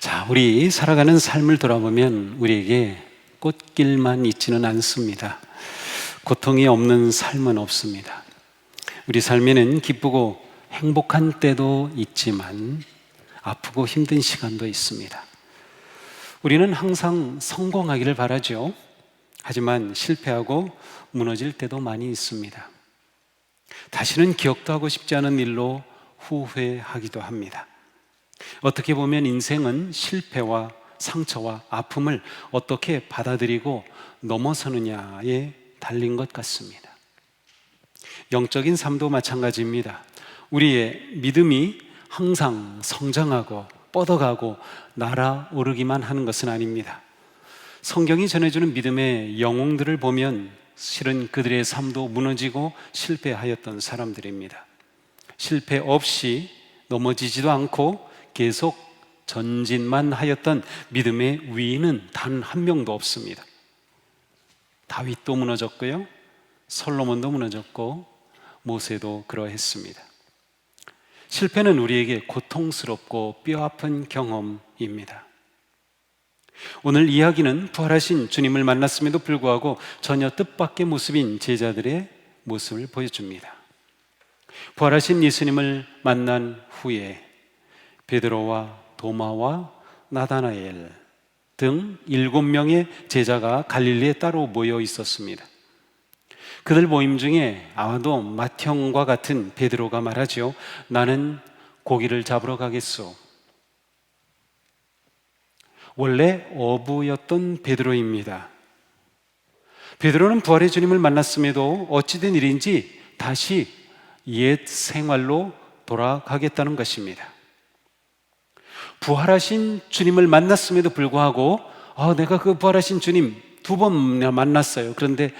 자, 우리 살아가는 삶을 돌아보면 우리에게 꽃길만 있지는 않습니다. 고통이 없는 삶은 없습니다. 우리 삶에는 기쁘고 행복한 때도 있지만 아프고 힘든 시간도 있습니다. 우리는 항상 성공하기를 바라죠. 하지만 실패하고 무너질 때도 많이 있습니다. 다시는 기억도 하고 싶지 않은 일로 후회하기도 합니다. 어떻게 보면 인생은 실패와 상처와 아픔을 어떻게 받아들이고 넘어서느냐에 달린 것 같습니다. 영적인 삶도 마찬가지입니다. 우리의 믿음이 항상 성장하고 뻗어가고 날아오르기만 하는 것은 아닙니다. 성경이 전해주는 믿음의 영웅들을 보면 실은 그들의 삶도 무너지고 실패하였던 사람들입니다. 실패 없이 넘어지지도 않고 계속 전진만 하였던 믿음의 위인은 단 한 명도 없습니다. 다윗도 무너졌고요, 솔로몬도 무너졌고 모세도 그러했습니다. 실패는 우리에게 고통스럽고 뼈아픈 경험입니다. 오늘 이야기는 부활하신 주님을 만났음에도 불구하고 전혀 뜻밖의 모습인 제자들의 모습을 보여줍니다. 부활하신 예수님을 만난 후에 베드로와 도마와 나다나엘 등 7명의 제자가 갈릴리에 따로 모여 있었습니다. 그들 모임 중에 아마도 맏형과 같은 베드로가 말하죠. 나는 고기를 잡으러 가겠소. 원래 어부였던 베드로입니다. 베드로는 부활의 주님을 만났음에도 어찌된 일인지 다시 옛 생활로 돌아가겠다는 것입니다. 부활하신 주님을 만났음에도 불구하고 내가 그 부활하신 주님 2번 만났어요. 그런데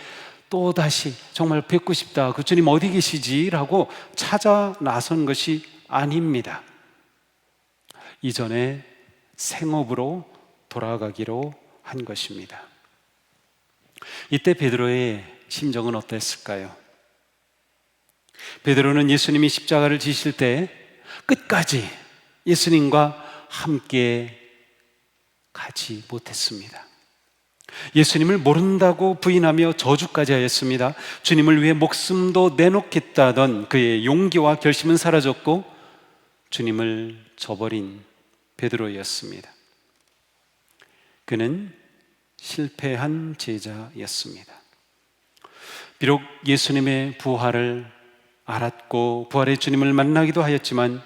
또 다시 정말 뵙고 싶다. 그 주님 어디 계시지? 라고 찾아 나선 것이 아닙니다. 이전에 생업으로 돌아가기로 한 것입니다. 이때 베드로의 심정은 어땠을까요? 베드로는 예수님이 십자가를 지실 때 끝까지 예수님과 함께 가지 못했습니다. 예수님을 모른다고 부인하며 저주까지 하였습니다. 주님을 위해 목숨도 내놓겠다던 그의 용기와 결심은 사라졌고 주님을 저버린 베드로였습니다. 그는 실패한 제자였습니다. 비록 예수님의 부활을 알았고 부활의 주님을 만나기도 하였지만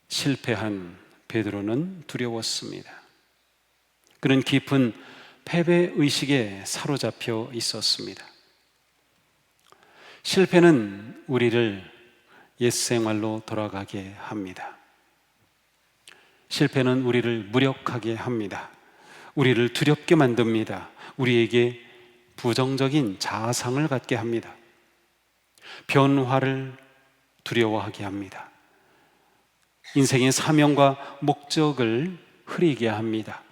실패한 베드로는 두려웠습니다. 그는 깊은 패배의식에 사로잡혀 있었습니다. 실패는 우리를 옛생활로 돌아가게 합니다. 실패는 우리를 무력하게 합니다. 우리를 두렵게 만듭니다. 우리에게 부정적인 자아상을 갖게 합니다. 변화를 두려워하게 합니다. 인생의 사명과 목적을 흐리게 합니다.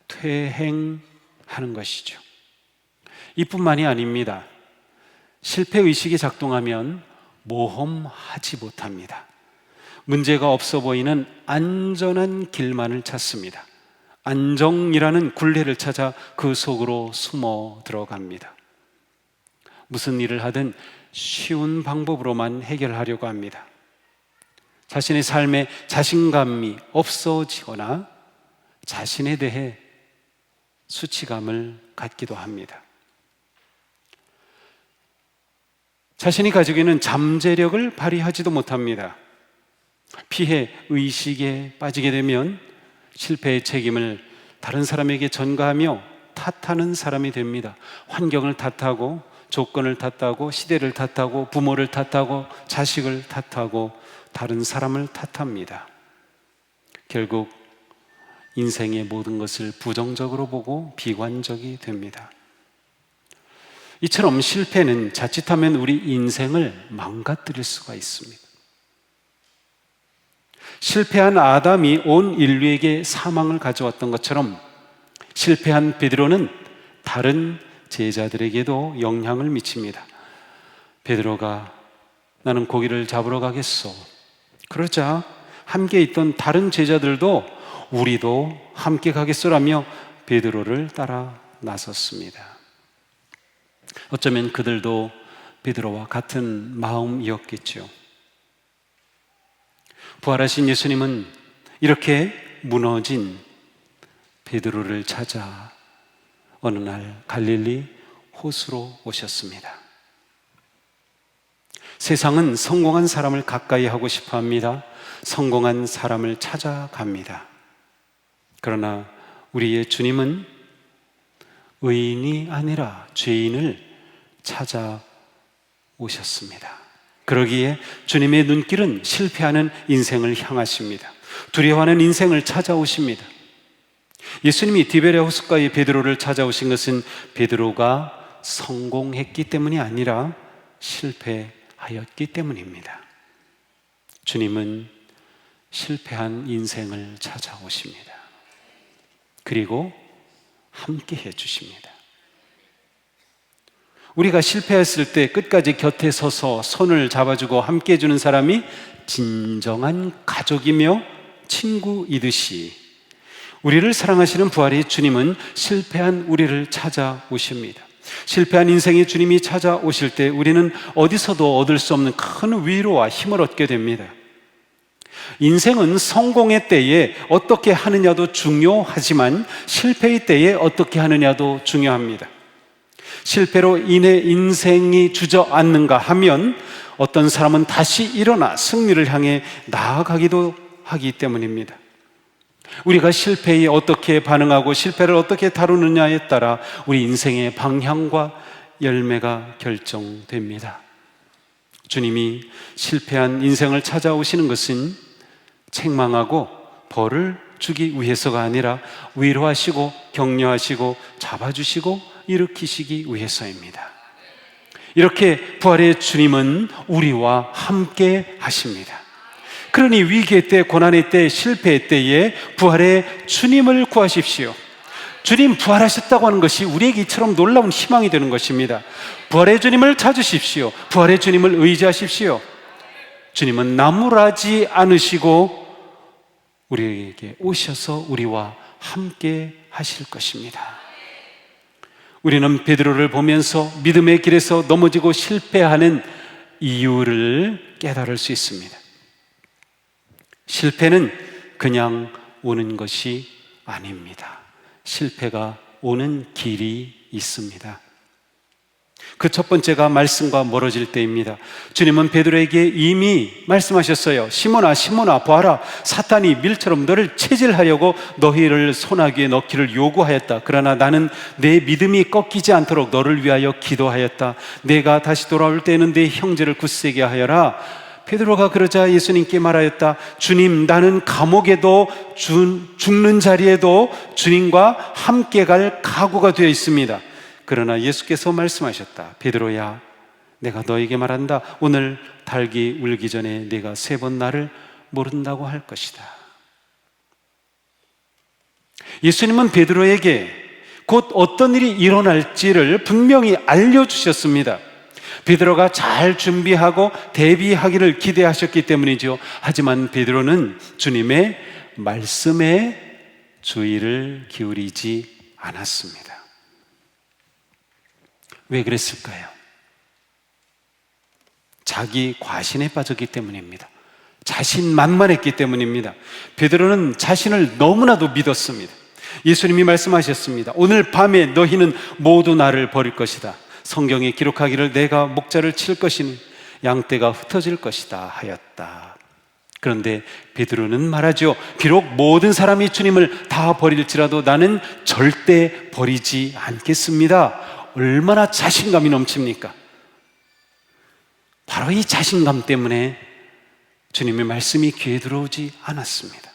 퇴행하는 것이죠. 이뿐만이 아닙니다. 실패의식이 작동하면 모험하지 못합니다. 문제가 없어 보이는 안전한 길만을 찾습니다. 안정이라는 굴레를 찾아 그 속으로 숨어 들어갑니다. 무슨 일을 하든 쉬운 방법으로만 해결하려고 합니다. 자신의 삶에 자신감이 없어지거나 자신에 대해 수치감을 갖기도 합니다. 자신이 가지고 있는 잠재력을 발휘하지도 못합니다. 피해 의식에 빠지게 되면 실패의 책임을 다른 사람에게 전가하며 탓하는 사람이 됩니다. 환경을 탓하고 조건을 탓하고 시대를 탓하고 부모를 탓하고 자식을 탓하고 다른 사람을 탓합니다. 결국 인생의 모든 것을 부정적으로 보고 비관적이 됩니다. 이처럼 실패는 자칫하면 우리 인생을 망가뜨릴 수가 있습니다. 실패한 아담이 온 인류에게 사망을 가져왔던 것처럼 실패한 베드로는 다른 제자들에게도 영향을 미칩니다. 베드로가 나는 고기를 잡으러 가겠소. 그러자 함께 있던 다른 제자들도 우리도 함께 가겠소라며 베드로를 따라 나섰습니다. 어쩌면 그들도 베드로와 같은 마음이었겠죠. 부활하신 예수님은 이렇게 무너진 베드로를 찾아 어느 날 갈릴리 호수로 오셨습니다. 세상은 성공한 사람을 가까이 하고 싶어 합니다. 성공한 사람을 찾아갑니다. 그러나 우리의 주님은 의인이 아니라 죄인을 찾아오셨습니다. 그러기에 주님의 눈길은 실패하는 인생을 향하십니다. 두려워하는 인생을 찾아오십니다. 예수님이 디베랴 호숫가에 베드로를 찾아오신 것은 베드로가 성공했기 때문이 아니라 실패하였기 때문입니다. 주님은 실패한 인생을 찾아오십니다. 그리고 함께 해주십니다. 우리가 실패했을 때 끝까지 곁에 서서 손을 잡아주고 함께 해주는 사람이 진정한 가족이며 친구이듯이 우리를 사랑하시는 부활의 주님은 실패한 우리를 찾아오십니다. 실패한 인생의 주님이 찾아오실 때 우리는 어디서도 얻을 수 없는 큰 위로와 힘을 얻게 됩니다. 인생은 성공의 때에 어떻게 하느냐도 중요하지만 실패의 때에 어떻게 하느냐도 중요합니다. 실패로 인해 인생이 주저앉는가 하면 어떤 사람은 다시 일어나 승리를 향해 나아가기도 하기 때문입니다. 우리가 실패에 어떻게 반응하고 실패를 어떻게 다루느냐에 따라 우리 인생의 방향과 열매가 결정됩니다. 주님이 실패한 인생을 찾아오시는 것은 책망하고 벌을 주기 위해서가 아니라 위로하시고 격려하시고 잡아주시고 일으키시기 위해서입니다. 이렇게 부활의 주님은 우리와 함께 하십니다. 그러니 위기의 때, 고난의 때, 실패의 때에 부활의 주님을 구하십시오. 주님 부활하셨다고 하는 것이 우리에게 이처럼 놀라운 희망이 되는 것입니다. 부활의 주님을 찾으십시오. 부활의 주님을 의지하십시오. 주님은 나무라지 않으시고 우리에게 오셔서 우리와 함께 하실 것입니다. 우리는 베드로를 보면서 믿음의 길에서 넘어지고 실패하는 이유를 깨달을 수 있습니다. 실패는 그냥 오는 것이 아닙니다. 실패가 오는 길이 있습니다. 그 첫 번째가 말씀과 멀어질 때입니다. 주님은 베드로에게 이미 말씀하셨어요. 시몬아 시몬아 보아라, 사탄이 밀처럼 너를 체질하려고 너희를 소나기에 넣기를 요구하였다. 그러나 나는 내 믿음이 꺾이지 않도록 너를 위하여 기도하였다. 내가 다시 돌아올 때에는 내 형제를 굳세게 하여라. 베드로가 그러자 예수님께 말하였다. 주님, 나는 감옥에도 죽는 자리에도 주님과 함께 갈 각오가 되어 있습니다. 그러나 예수께서 말씀하셨다. 베드로야, 내가 너에게 말한다. 오늘 닭이 울기 전에 네가 3번 나를 모른다고 할 것이다. 예수님은 베드로에게 곧 어떤 일이 일어날지를 분명히 알려주셨습니다. 베드로가 잘 준비하고 대비하기를 기대하셨기 때문이죠. 하지만 베드로는 주님의 말씀에 주의를 기울이지 않았습니다. 왜 그랬을까요? 자기 과신에 빠졌기 때문입니다. 자신만만했기 때문입니다. 베드로는 자신을 너무나도 믿었습니다. 예수님이 말씀하셨습니다. 오늘 밤에 너희는 모두 나를 버릴 것이다. 성경에 기록하기를 내가 목자를 칠 것이니 양떼가 흩어질 것이다 하였다. 그런데 베드로는 말하죠. 비록 모든 사람이 주님을 다 버릴지라도 나는 절대 버리지 않겠습니다. 얼마나 자신감이 넘칩니까? 바로 이 자신감 때문에 주님의 말씀이 귀에 들어오지 않았습니다.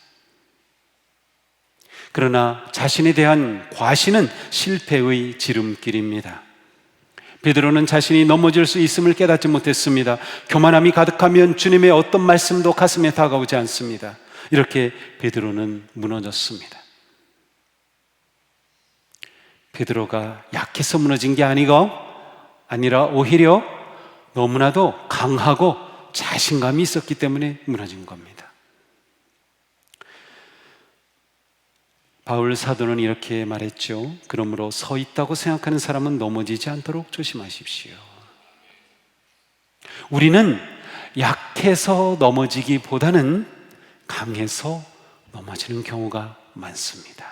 그러나 자신에 대한 과신은 실패의 지름길입니다. 베드로는 자신이 넘어질 수 있음을 깨닫지 못했습니다. 교만함이 가득하면 주님의 어떤 말씀도 가슴에 다가오지 않습니다. 이렇게 베드로는 무너졌습니다. 베드로가 약해서 무너진 게 아니라 오히려 너무나도 강하고 자신감이 있었기 때문에 무너진 겁니다. 바울 사도는 이렇게 말했죠. 그러므로 서 있다고 생각하는 사람은 넘어지지 않도록 조심하십시오. 우리는 약해서 넘어지기보다는 강해서 넘어지는 경우가 많습니다.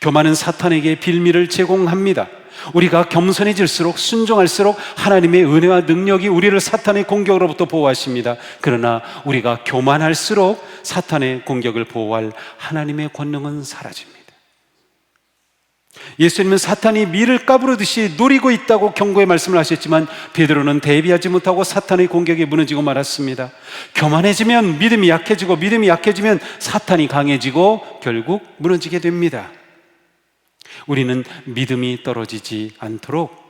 교만은 사탄에게 빌미를 제공합니다. 우리가 겸손해질수록, 순종할수록 하나님의 은혜와 능력이 우리를 사탄의 공격으로부터 보호하십니다. 그러나 우리가 교만할수록 사탄의 공격을 보호할 하나님의 권능은 사라집니다. 예수님은 사탄이 밀을 까부르듯이 노리고 있다고 경고의 말씀을 하셨지만 베드로는 대비하지 못하고 사탄의 공격에 무너지고 말았습니다. 교만해지면 믿음이 약해지고, 믿음이 약해지면 사탄이 강해지고 결국 무너지게 됩니다. 우리는 믿음이 떨어지지 않도록,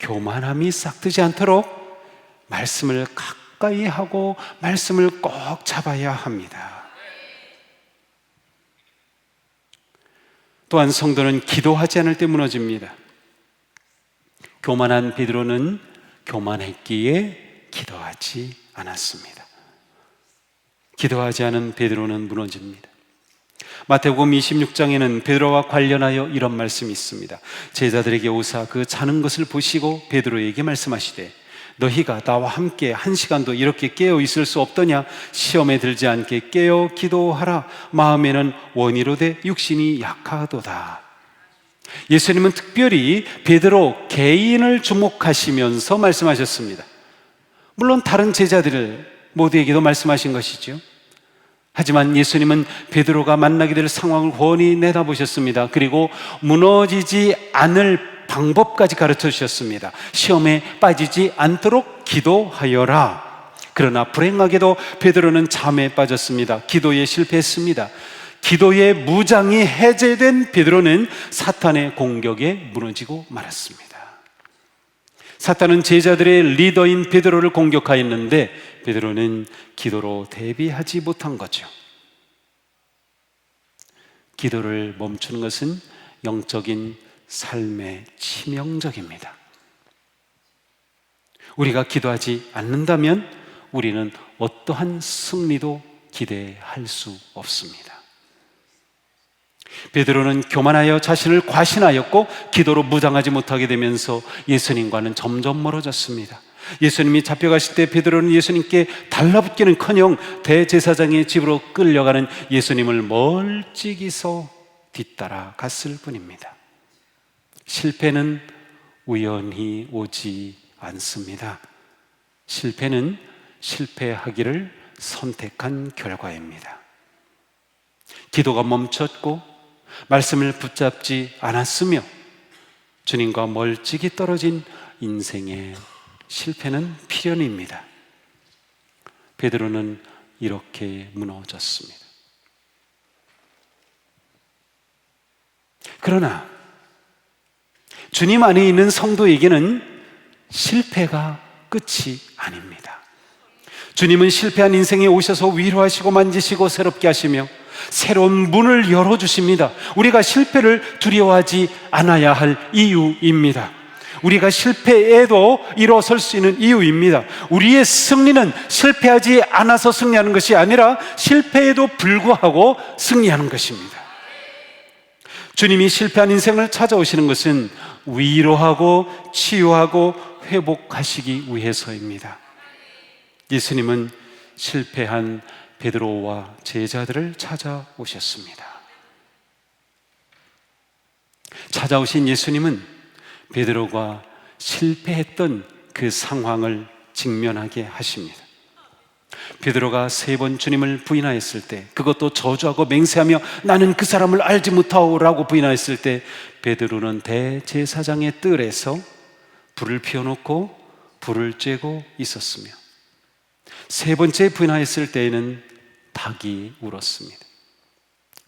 교만함이 싹트지 않도록 말씀을 가까이 하고 말씀을 꼭 잡아야 합니다. 또한 성도는 기도하지 않을 때 무너집니다. 교만한 베드로는 교만했기에 기도하지 않았습니다. 기도하지 않은 베드로는 무너집니다. 마태복음 26장에는 베드로와 관련하여 이런 말씀이 있습니다. 제자들에게 오사 그 자는 것을 보시고 베드로에게 말씀하시되 너희가 나와 함께 1시간도 이렇게 깨어 있을 수 없더냐? 시험에 들지 않게 깨어 기도하라. 마음에는 원이로되 육신이 약하도다. 예수님은 특별히 베드로 개인을 주목하시면서 말씀하셨습니다. 물론 다른 제자들 모두에게도 말씀하신 것이죠. 하지만 예수님은 베드로가 만나게 될 상황을 훤히 내다보셨습니다. 그리고 무너지지 않을 방법까지 가르쳐 주셨습니다. 시험에 빠지지 않도록 기도하여라. 그러나 불행하게도 베드로는 잠에 빠졌습니다. 기도에 실패했습니다. 기도의 무장이 해제된 베드로는 사탄의 공격에 무너지고 말았습니다. 사탄은 제자들의 리더인 베드로를 공격하였는데 베드로는 기도로 대비하지 못한 거죠. 기도를 멈추는 것은 영적인 삶의 치명적입니다. 우리가 기도하지 않는다면 우리는 어떠한 승리도 기대할 수 없습니다. 베드로는 교만하여 자신을 과신하였고 기도로 무장하지 못하게 되면서 예수님과는 점점 멀어졌습니다. 예수님이 잡혀가실 때 베드로는 예수님께 달라붙기는커녕 대제사장의 집으로 끌려가는 예수님을 멀찍이서 뒤따라 갔을 뿐입니다. 실패는 우연히 오지 않습니다. 실패는 실패하기를 선택한 결과입니다. 기도가 멈췄고 말씀을 붙잡지 않았으며 주님과 멀찍이 떨어진 인생의 실패는 필연입니다. 베드로는 이렇게 무너졌습니다. 그러나 주님 안에 있는 성도에게는 실패가 끝이 아닙니다. 주님은 실패한 인생에 오셔서 위로하시고 만지시고 새롭게 하시며 새로운 문을 열어주십니다. 우리가 실패를 두려워하지 않아야 할 이유입니다. 우리가 실패에도 일어설 수 있는 이유입니다. 우리의 승리는 실패하지 않아서 승리하는 것이 아니라 실패에도 불구하고 승리하는 것입니다. 주님이 실패한 인생을 찾아오시는 것은 위로하고 치유하고 회복하시기 위해서입니다. 예수님은 실패한 베드로와 제자들을 찾아오셨습니다. 찾아오신 예수님은 베드로가 실패했던 그 상황을 직면하게 하십니다. 베드로가 3번 주님을 부인하였을 때, 그것도 저주하고 맹세하며 나는 그 사람을 알지 못하오라고 부인하였을 때 베드로는 대제사장의 뜰에서 불을 피워놓고 불을 쬐고 있었으며 3번째 부인하였을 때에는 닭이 울었습니다.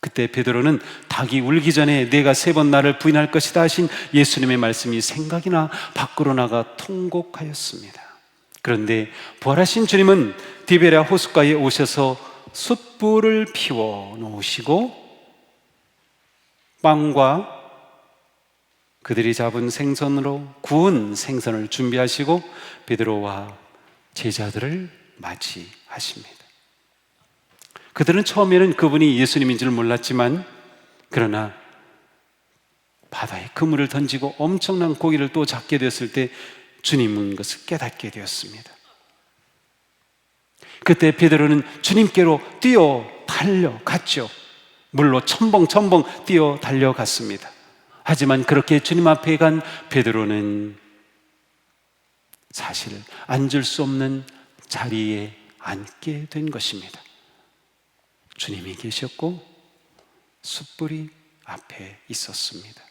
그때 베드로는 닭이 울기 전에 내가 3번 나를 부인할 것이다 하신 예수님의 말씀이 생각이 나 밖으로 나가 통곡하였습니다. 그런데 부활하신 주님은 디베랴 호숫가에 오셔서 숯불을 피워 놓으시고 빵과 그들이 잡은 생선으로 구운 생선을 준비하시고 베드로와 제자들을 맞이하십니다. 그들은 처음에는 그분이 예수님인 줄 몰랐지만, 그러나 바다에 그물을 던지고 엄청난 고기를 또 잡게 되었을 때 주님은 그것을 깨닫게 되었습니다. 그때 베드로는 주님께로 뛰어 달려갔죠. 물로 첨벙첨벙 뛰어 달려갔습니다. 하지만 그렇게 주님 앞에 간 베드로는 사실 앉을 수 없는 자리에 앉게 된 것입니다. 주님이 계셨고 숯불이 앞에 있었습니다.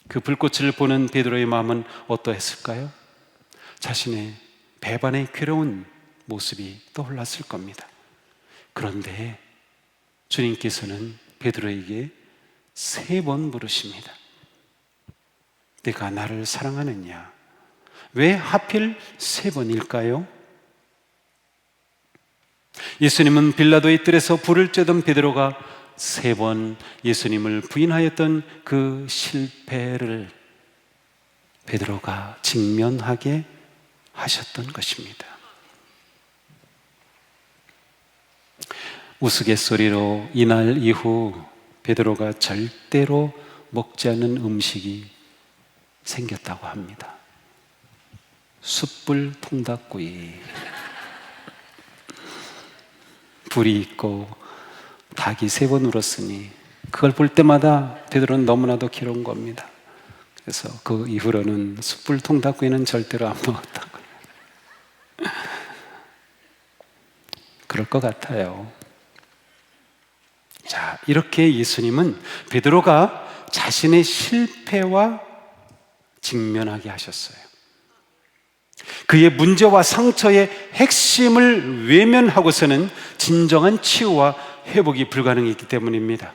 그 불꽃을 보는 베드로의 마음은 어떠했을까요? 자신의 배반의 괴로운 모습이 떠올랐을 겁니다. 그런데 주님께서는 베드로에게 3번 물으십니다. 내가 나를 사랑하느냐? 왜 하필 3번일까요? 예수님은 빌라도의 뜰에서 불을 쬐던 베드로가 3번 예수님을 부인하였던 그 실패를 베드로가 직면하게 하셨던 것입니다. 우스갯소리로 이날 이후 베드로가 절대로 먹지 않는 음식이 생겼다고 합니다. 숯불 통닭구이. 불이 있고 닭이 3번 울었으니 그걸 볼 때마다 베드로는 너무나도 괴로운 겁니다. 그래서 그 이후로는 숯불 통닭구이는 절대로 안 먹었다고요. 그럴 것 같아요. 자, 이렇게 예수님은 베드로가 자신의 실패와 직면하게 하셨어요. 그의 문제와 상처의 핵심을 외면하고서는 진정한 치유와 회복이 불가능했기 때문입니다.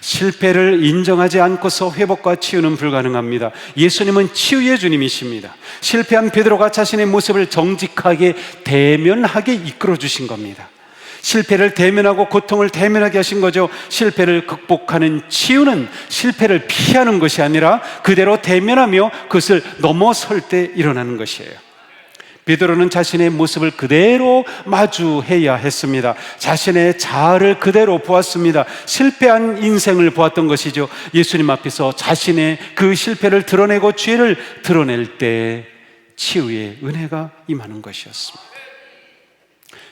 실패를 인정하지 않고서 회복과 치유는 불가능합니다. 예수님은 치유의 주님이십니다. 실패한 베드로가 자신의 모습을 정직하게 대면하게 이끌어 주신 겁니다. 실패를 대면하고 고통을 대면하게 하신 거죠. 실패를 극복하는 치유는 실패를 피하는 것이 아니라 그대로 대면하며 그것을 넘어설 때 일어나는 것이에요. 베드로는 자신의 모습을 그대로 마주해야 했습니다. 자신의 자아를 그대로 보았습니다. 실패한 인생을 보았던 것이죠. 예수님 앞에서 자신의 그 실패를 드러내고 죄를 드러낼 때 치유의 은혜가 임하는 것이었습니다.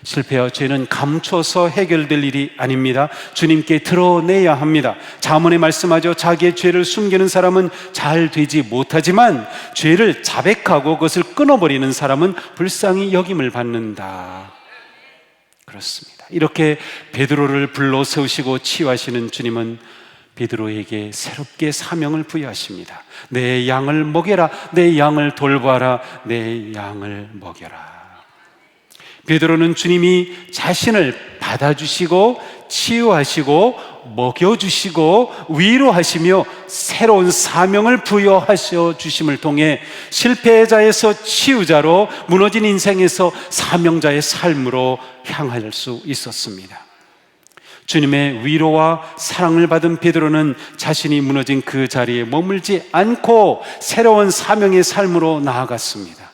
실패와 죄는 감춰서 해결될 일이 아닙니다. 주님께 드러내야 합니다. 잠언에 말씀하죠. 자기의 죄를 숨기는 사람은 잘 되지 못하지만 죄를 자백하고 그것을 끊어버리는 사람은 불쌍히 여김을 받는다. 그렇습니다. 이렇게 베드로를 불러 세우시고 치유하시는 주님은 베드로에게 새롭게 사명을 부여하십니다. 내 양을 먹여라. 내 양을 돌봐라. 내 양을 먹여라. 베드로는 주님이 자신을 받아주시고 치유하시고 먹여주시고 위로하시며 새로운 사명을 부여하셔 주심을 통해 실패자에서 치유자로, 무너진 인생에서 사명자의 삶으로 향할 수 있었습니다. 주님의 위로와 사랑을 받은 베드로는 자신이 무너진 그 자리에 머물지 않고 새로운 사명의 삶으로 나아갔습니다.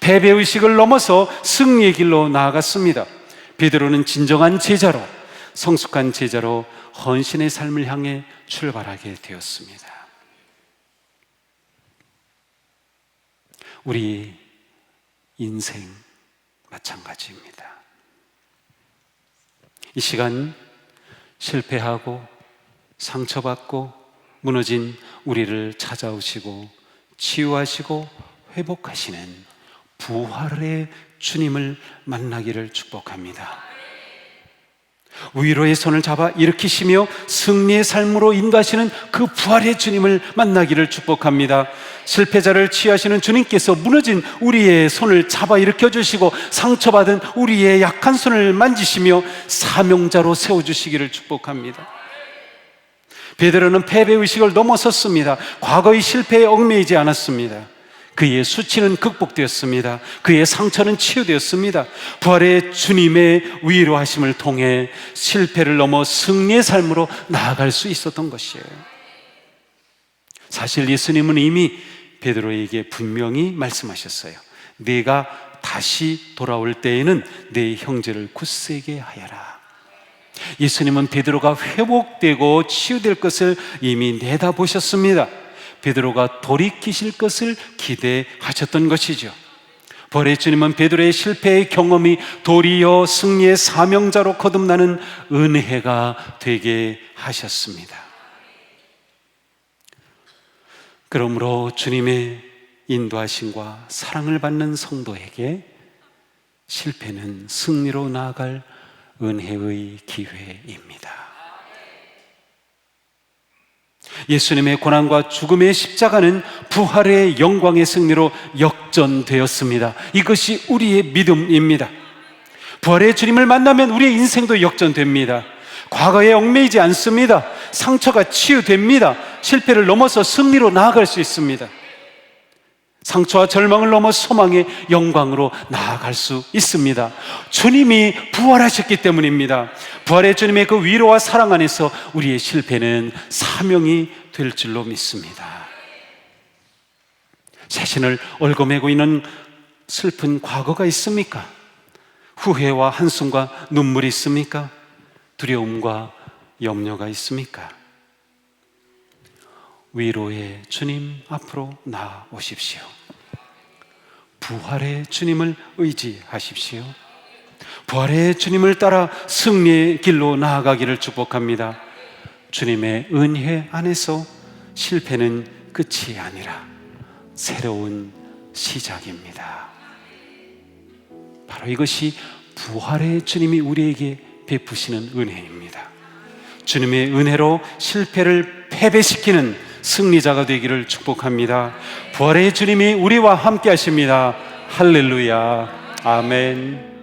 패배의식을 넘어서 승리의 길로 나아갔습니다. 베드로는 진정한 제자로, 성숙한 제자로 헌신의 삶을 향해 출발하게 되었습니다. 우리 인생 마찬가지입니다. 이 시간 실패하고 상처받고 무너진 우리를 찾아오시고 치유하시고 회복하시는 부활의 주님을 만나기를 축복합니다. 위로의 손을 잡아 일으키시며 승리의 삶으로 인도하시는 그 부활의 주님을 만나기를 축복합니다. 실패자를 치유하시는 주님께서 무너진 우리의 손을 잡아 일으켜 주시고 상처받은 우리의 약한 손을 만지시며 사명자로 세워주시기를 축복합니다. 베드로는 패배의식을 넘어섰습니다. 과거의 실패에 얽매이지 않았습니다. 그의 수치는 극복되었습니다. 그의 상처는 치유되었습니다. 부활의 주님의 위로하심을 통해 실패를 넘어 승리의 삶으로 나아갈 수 있었던 것이에요. 사실 예수님은 이미 베드로에게 분명히 말씀하셨어요. 네가 다시 돌아올 때에는 네 형제를 굳세게 하여라. 예수님은 베드로가 회복되고 치유될 것을 이미 내다보셨습니다. 베드로가 돌이키실 것을 기대하셨던 것이죠. 부활의 주님은 베드로의 실패의 경험이 도리어 승리의 사명자로 거듭나는 은혜가 되게 하셨습니다. 그러므로 주님의 인도하심과 사랑을 받는 성도에게 실패는 승리로 나아갈 은혜의 기회입니다. 예수님의 고난과 죽음의 십자가는 부활의 영광의 승리로 역전되었습니다. 이것이 우리의 믿음입니다. 부활의 주님을 만나면 우리의 인생도 역전됩니다. 과거에 얽매이지 않습니다. 상처가 치유됩니다. 실패를 넘어서 승리로 나아갈 수 있습니다. 상처와 절망을 넘어 소망의 영광으로 나아갈 수 있습니다. 주님이 부활하셨기 때문입니다. 부활의 주님의 그 위로와 사랑 안에서 우리의 실패는 사명이 될 줄로 믿습니다. 자신을 얽어매고 있는 슬픈 과거가 있습니까? 후회와 한숨과 눈물이 있습니까? 두려움과 염려가 있습니까? 위로의 주님 앞으로 나오십시오. 부활의 주님을 의지하십시오. 부활의 주님을 따라 승리의 길로 나아가기를 축복합니다. 주님의 은혜 안에서 실패는 끝이 아니라 새로운 시작입니다. 바로 이것이 부활의 주님이 우리에게 베푸시는 은혜입니다. 주님의 은혜로 실패를 패배시키는 승리자가 되기를 축복합니다. 부활의 주님이 우리와 함께 하십니다. 할렐루야. 아멘.